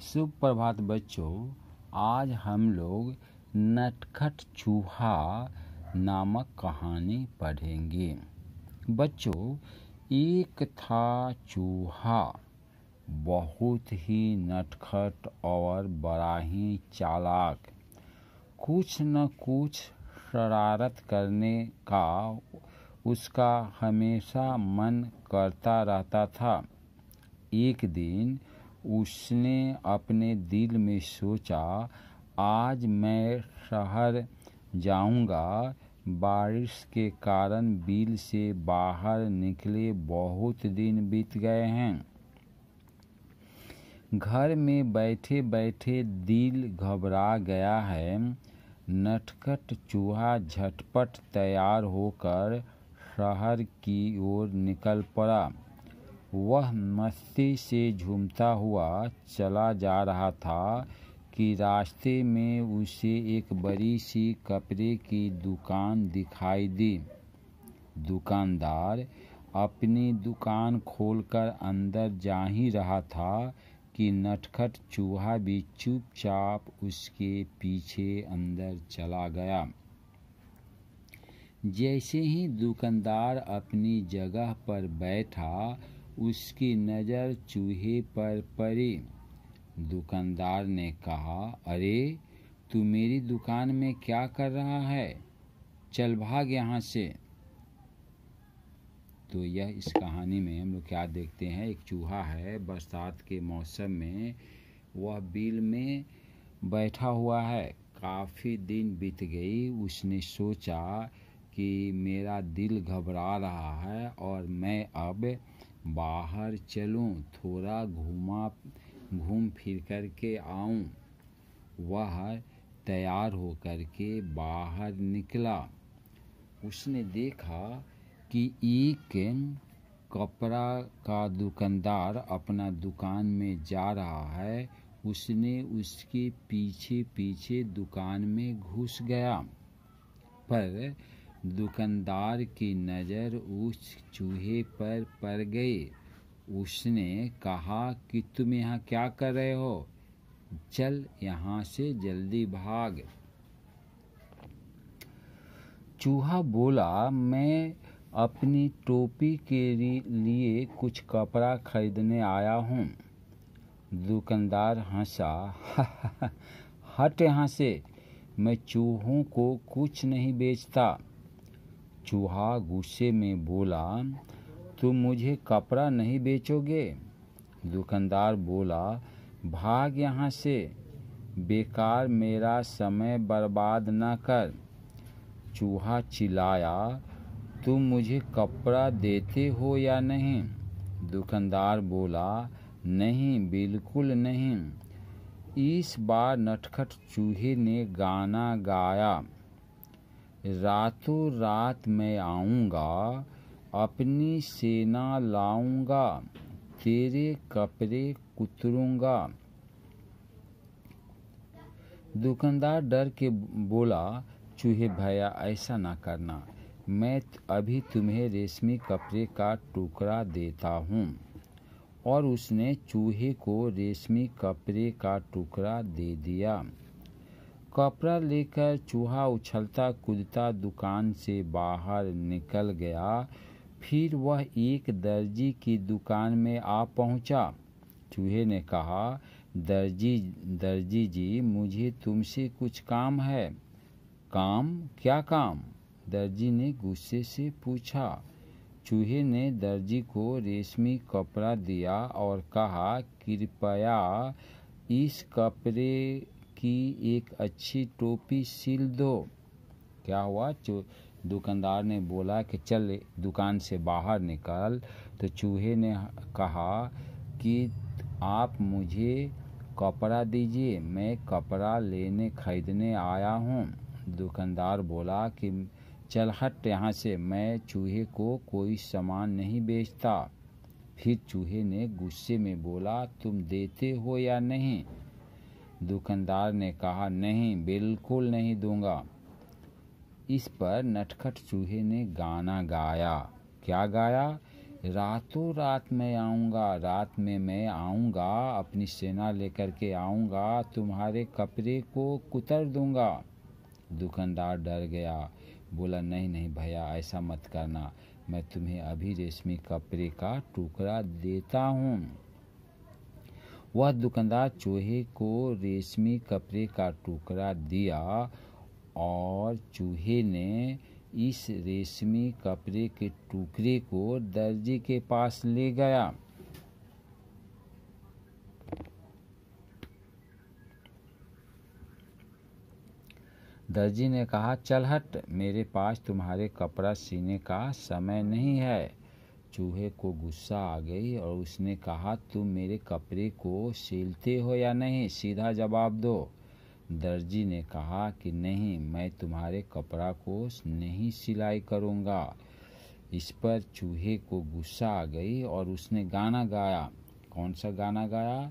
सुप्रभात बच्चों, आज हम लोग नटखट चूहा नामक कहानी पढ़ेंगे। बच्चों, एक था चूहा, बहुत ही नटखट और बड़ा ही चालाक। कुछ न कुछ शरारत करने का उसका हमेशा मन करता रहता था। एक दिन उसने अपने दिल में सोचा, आज मैं शहर जाऊंगा। बारिश के कारण बिल से बाहर निकले बहुत दिन बीत गए हैं। घर में बैठे बैठे दिल घबरा गया है। नटखट चूहा झटपट तैयार होकर शहर की ओर निकल पड़ा। वह मस्ती से झूमता हुआ चला जा रहा था कि रास्ते में उसे एक बड़ी सी कपड़े की दुकान दिखाई दी। दुकानदार अपनी दुकान खोलकर अंदर जा ही रहा था कि नटखट चूहा भी चुपचाप उसके पीछे अंदर चला गया। जैसे ही दुकानदार अपनी जगह पर बैठा, उसकी नज़र चूहे पर पड़ी। दुकानदार ने कहा, अरे तू मेरी दुकान में क्या कर रहा है? चल भाग यहाँ से। तो यह इस कहानी में हम लोग क्या देखते हैं, एक चूहा है, बरसात के मौसम में वह बिल में बैठा हुआ है। काफ़ी दिन बीत गई। उसने सोचा कि मेरा दिल घबरा रहा है और मैं अब बाहर चलूं, थोड़ा घूम फिर कर के आऊं। वह तैयार होकर के बाहर निकला। उसने देखा कि एक कपड़ा का दुकानदार अपना दुकान में जा रहा है। उसने उसके पीछे पीछे दुकान में घुस गया, पर दुकानदार की नज़र उस चूहे पर पड़ गई। उसने कहा कि तुम यहाँ क्या कर रहे हो? चल यहाँ से जल्दी भाग। चूहा बोला, मैं अपनी टोपी के लिए कुछ कपड़ा खरीदने आया हूँ। दुकानदार हंसा, हट यहाँ से, मैं चूहों को कुछ नहीं बेचता। चूहा गुस्से में बोला, तुम मुझे कपड़ा नहीं बेचोगे? दुकानदार बोला, भाग यहाँ से, बेकार मेरा समय बर्बाद न कर। चूहा चिल्लाया, तुम मुझे कपड़ा देते हो या नहीं? दुकानदार बोला, नहीं, बिल्कुल नहीं। इस बार नटखट चूहे ने गाना गाया, रातों रात मैं आऊँगा, अपनी सेना लाऊंगा, तेरे कपड़े कुतरूंगा। दुकानदार डर के बोला, चूहे भैया ऐसा ना करना, मैं अभी तुम्हें रेशमी कपड़े का टुकड़ा देता हूँ। और उसने चूहे को रेशमी कपड़े का टुकड़ा दे दिया। कपड़ा लेकर चूहा उछलता कूदता दुकान से बाहर निकल गया। फिर वह एक दर्जी की दुकान में आ पहुंचा। चूहे ने कहा, दर्जी जी, मुझे तुमसे कुछ काम है। काम? क्या काम? दर्जी ने गुस्से से पूछा। चूहे ने दर्जी को रेशमी कपड़ा दिया और कहा, कृपया इस कपड़े की एक अच्छी टोपी सिल दो। क्या हुआ? दुकानदार ने बोला कि चल दुकान से बाहर निकल। तो चूहे ने कहा कि आप मुझे कपड़ा दीजिए, मैं कपड़ा खरीदने आया हूँ। दुकानदार बोला कि चल हट यहाँ से, मैं चूहे को कोई सामान नहीं बेचता। फिर चूहे ने गुस्से में बोला, तुम देते हो या नहीं? दुकानदार ने कहा, नहीं, बिल्कुल नहीं दूंगा। इस पर नटखट चूहे ने गाना गाया। क्या गाया? रातों रात मैं आऊँगा, रात में मैं आऊँगा, अपनी सेना लेकर के आऊँगा, तुम्हारे कपड़े को कुतर दूँगा। दुकानदार डर गया, बोला नहीं नहीं भैया ऐसा मत करना, मैं तुम्हें अभी रेशमी कपड़े का टुकड़ा देता हूँ। वह दुकानदार चूहे को रेशमी कपड़े का टुकड़ा दिया और चूहे ने इस रेशमी कपड़े के टुकड़े को दर्जी के पास ले गया। दर्जी ने कहा, चल हट, मेरे पास तुम्हारे कपड़ा सीने का समय नहीं है। चूहे को गुस्सा आ गई और उसने कहा, तुम मेरे कपड़े को सिलते हो या नहीं, सीधा जवाब दो। दर्जी ने कहा कि नहीं, मैं तुम्हारे कपड़ा को नहीं सिलाई करूँगा। इस पर चूहे को गुस्सा आ गई और उसने गाना गाया। कौन सा गाना गाया?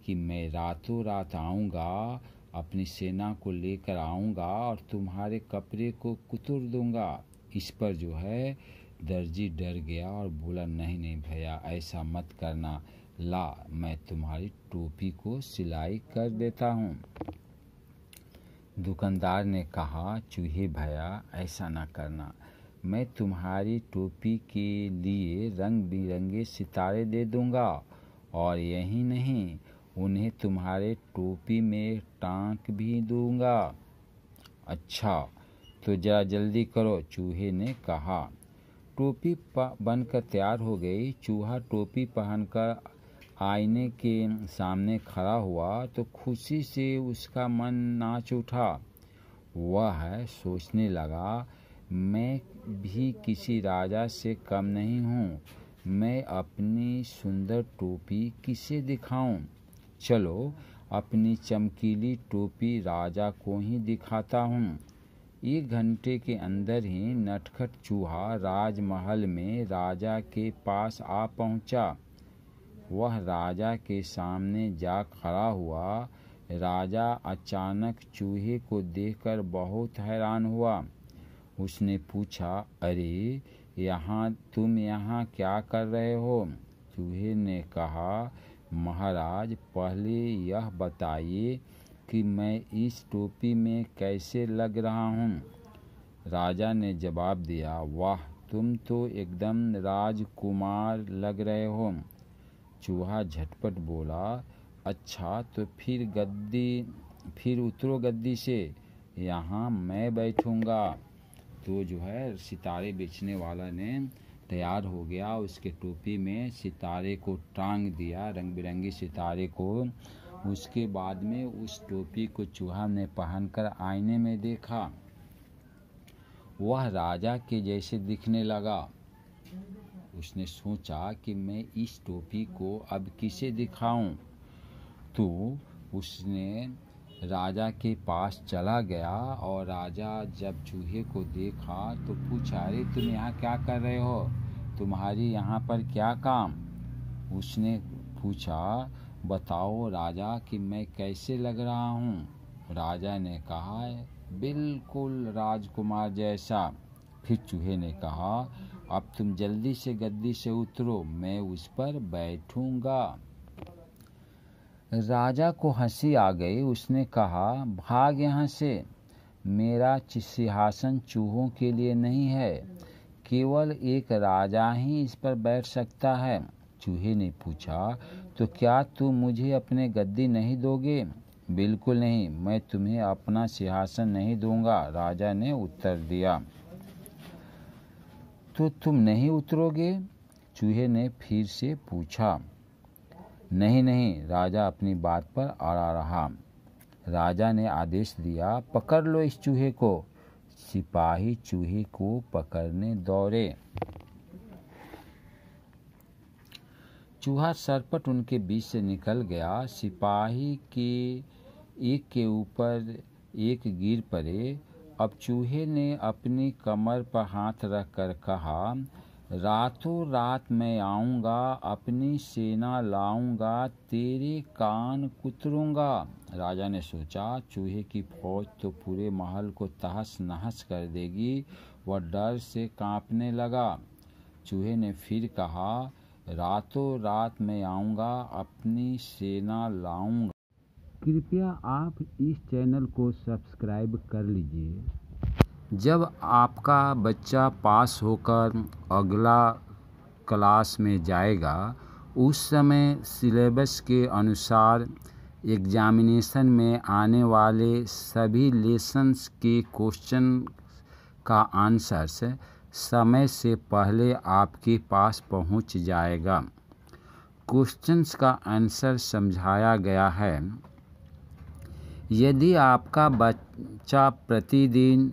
कि मैं रातों रात आऊँगा, अपनी सेना को लेकर आऊँगा और तुम्हारे कपड़े को कुतर दूँगा। इस पर जो है दर्जी डर गया और बोला, नहीं नहीं भैया ऐसा मत करना, ला मैं तुम्हारी टोपी को सिलाई कर देता हूँ। दुकानदार ने कहा, चूहे भैया ऐसा ना करना, मैं तुम्हारी टोपी के लिए रंग बिरंगे सितारे दे दूँगा और यही नहीं, उन्हें तुम्हारे टोपी में टाँक भी दूँगा। अच्छा तो जरा जल्दी करो, चूहे ने कहा। टोपी बनकर तैयार हो गई। चूहा टोपी पहनकर आईने के सामने खड़ा हुआ तो खुशी से उसका मन नाच उठा। वह सोचने लगा, मैं भी किसी राजा से कम नहीं हूँ, मैं अपनी सुंदर टोपी किसे दिखाऊं? चलो अपनी चमकीली टोपी राजा को ही दिखाता हूँ। 1 घंटे के अंदर ही नटखट चूहा राजमहल में राजा के पास आ पहुँचा। वह राजा के सामने जा खड़ा हुआ। राजा अचानक चूहे को देखकर बहुत हैरान हुआ। उसने पूछा, अरे तुम यहाँ क्या कर रहे हो? चूहे ने कहा, महाराज पहले यह बताइए कि मैं इस टोपी में कैसे लग रहा हूँ? राजा ने जवाब दिया, वाह तुम तो एकदम राजकुमार लग रहे हो। चूहा झटपट बोला, अच्छा तो फिर उतरो गद्दी से, यहाँ मैं बैठूँगा। तो जो है सितारे बेचने वाला ने तैयार हो गया, उसके टोपी में सितारे को टांग दिया, रंग बिरंगी सितारे को। उसके बाद में उस टोपी को चूहा ने पहनकर आईने में देखा। वह राजा के जैसे दिखने लगा। उसने सोचा कि मैं इस टोपी को अब किसे दिखाऊं? तो उसने राजा के पास चला गया और राजा जब चूहे को देखा तो पूछा, अरे तुम यहाँ क्या कर रहे हो? तुम्हारी यहाँ पर क्या काम? उसने पूछा, बताओ राजा कि मैं कैसे लग रहा हूँ? राजा ने कहा, बिल्कुल राजकुमार जैसा। फिर चूहे ने कहा, अब तुम जल्दी से गद्दी से उतरो, मैं उस पर बैठूंगा। राजा को हंसी आ गई। उसने कहा, भाग यहाँ से, मेरा सिंहासन चूहों के लिए नहीं है, केवल एक राजा ही इस पर बैठ सकता है। चूहे ने पूछा, तो क्या तुम मुझे अपने गद्दी नहीं दोगे? बिल्कुल नहीं, मैं तुम्हें अपना सिंहासन नहीं दूंगा, राजा ने उत्तर दिया। तो तुम नहीं उतरोगे? चूहे ने फिर से पूछा। नहीं नहीं, राजा अपनी बात पर अड़ा रहा। राजा ने आदेश दिया, पकड़ लो इस चूहे को। सिपाही चूहे को पकड़ने दौड़े। चूहा सरपट उनके बीच से निकल गया। सिपाही के ऊपर एक गिर पड़े। अब चूहे ने अपनी कमर पर हाथ रखकर कहा, रातों रात मैं आऊँगा, अपनी सेना लाऊंगा, तेरे कान कुतरूंगा। राजा ने सोचा, चूहे की फौज तो पूरे महल को तहस नहस कर देगी। वह डर से कांपने लगा। चूहे ने फिर कहा, रातों रात मैं आऊँगा, अपनी सेना लाऊँगा। कृपया आप इस चैनल को सब्सक्राइब कर लीजिए। जब आपका बच्चा पास होकर अगला क्लास में जाएगा, उस समय सिलेबस के अनुसार एग्जामिनेशन में आने वाले सभी लेसन्स के क्वेश्चन का आंसर्स समय से पहले आपके पास पहुंच जाएगा। क्वेश्चंस का आंसर समझाया गया है। यदि आपका बच्चा प्रतिदिन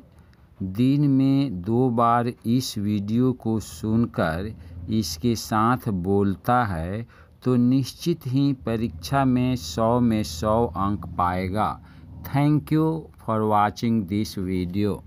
दिन में 2 बार इस वीडियो को सुनकर इसके साथ बोलता है तो निश्चित ही परीक्षा में 100 में 100 अंक पाएगा। Thank you for watching this video.